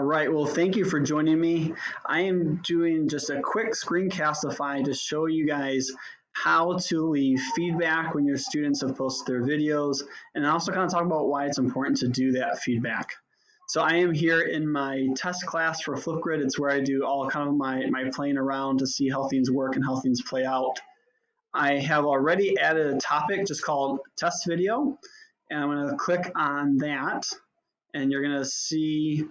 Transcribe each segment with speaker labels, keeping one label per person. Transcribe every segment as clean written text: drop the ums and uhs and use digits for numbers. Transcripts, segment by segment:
Speaker 1: right, well, thank you for joining me. I am doing just a quick screencastify to show you guys how to leave feedback when your students have posted their videos, and also kind of talk about why it's important to do that feedback. So I am here in my test class for Flipgrid. It's where I do all kind of my playing around to see how things work and how things play out. I have already added a topic just called test video, and I'm going to click on that, and you're going to see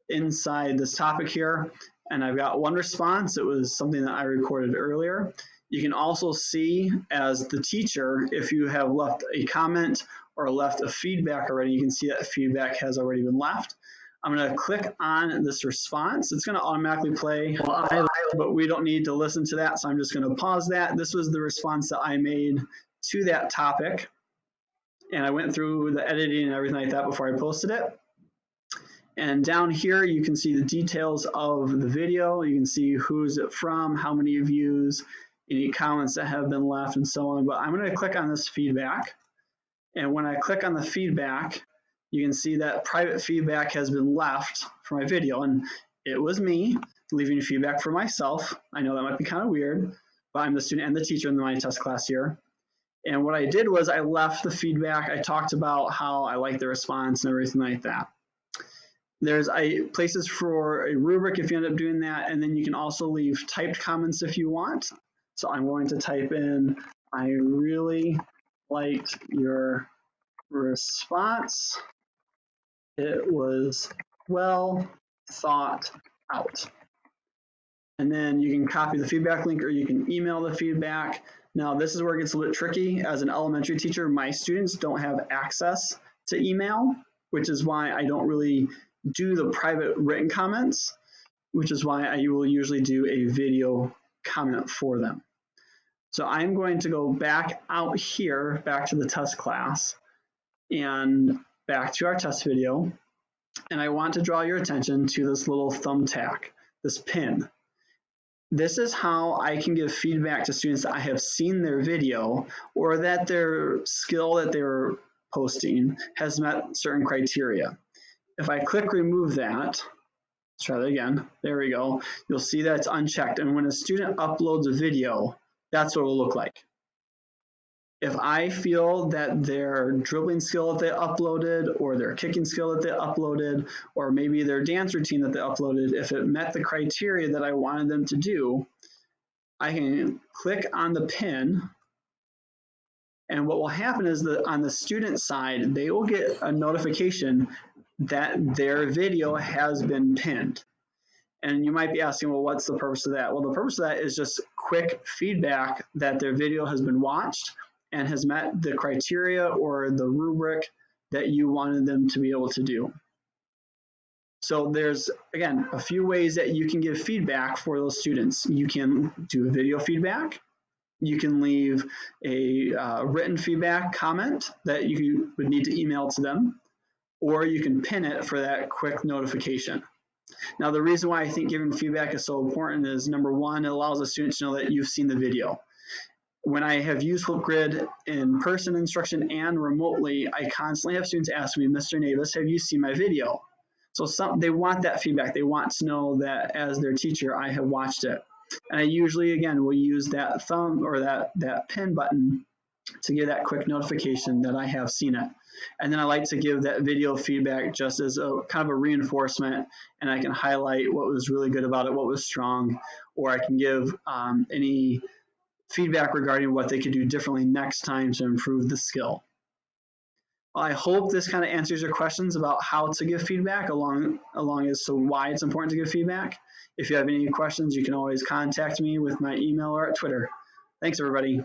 Speaker 1: inside this topic here, and I've got one response. It was something that I recorded earlier. You can also see as the teacher, if you have left a comment or left a feedback already, you can see that feedback has already been left. I'm going to click on this response. It's going to automatically play, but we don't need to listen to that, so I'm just going to pause that. This was the response that I made to that topic, and I went through the editing and everything like that before I posted it. And down here, you can see the details of the video. You can see who's it from, how many views, any comments that have been left, and so on. But I'm going to click on this feedback. And when I click on the feedback, you can see that private feedback has been left for my video. And it was me leaving feedback for myself. I know that might be kind of weird, but I'm the student and the teacher in my test class here. And what I did was I left the feedback. I talked about how I like the response and everything like that. There's places for a rubric if you end up doing that, and then you can also leave typed comments if you want. So I'm going to type in, I really liked your response. It was well thought out. And then you can copy the feedback link or you can email the feedback. Now this is where it gets a little bit tricky. As an elementary teacher, my students don't have access to email, which is why I don't really do the private written comments, which is why I will usually do a video comment for them. So I'm going to go back out here, back to the test class, and back to our test video. And I want to draw your attention to this little thumbtack, this pin. This is how I can give feedback to students that I have seen their video or that their skill that they're posting has met certain criteria. If I click remove that, let's try that again. There we go. You'll see that it's unchecked. And when a student uploads a video, that's what it will look like. If I feel that their dribbling skill that they uploaded or their kicking skill that they uploaded or maybe their dance routine that they uploaded, if it met the criteria that I wanted them to do, I can click on the pin. And what will happen is that on the student side, they will get a notification that their video has been pinned. And you might be asking, well, what's the purpose of that? Well, the purpose of that is just quick feedback that their video has been watched and has met the criteria or the rubric that you wanted them to be able to do. So there's, again, a few ways that you can give feedback for those students. You can do a video feedback. You can leave a written feedback comment that you would need to email to them, or you can pin it for that quick notification. Now, the reason why I think giving feedback is so important is, number one, it allows the students to know that you've seen the video. When I have used Flipgrid in person instruction and remotely, I constantly have students ask me, Mr. Navis, have you seen my video? So they want that feedback. They want to know that as their teacher, I have watched it. And I usually, again, will use that thumb or that pin button to give that quick notification that I have seen it. And then I like to give that video feedback just as a kind of a reinforcement, and I can highlight what was really good about it, what was strong, or I can give any feedback regarding what they could do differently next time to improve the skill. Well, I hope this kind of answers your questions about how to give feedback along as to why it's important to give feedback. If you have any questions, you can always contact me with my email or at Twitter. Thanks, everybody.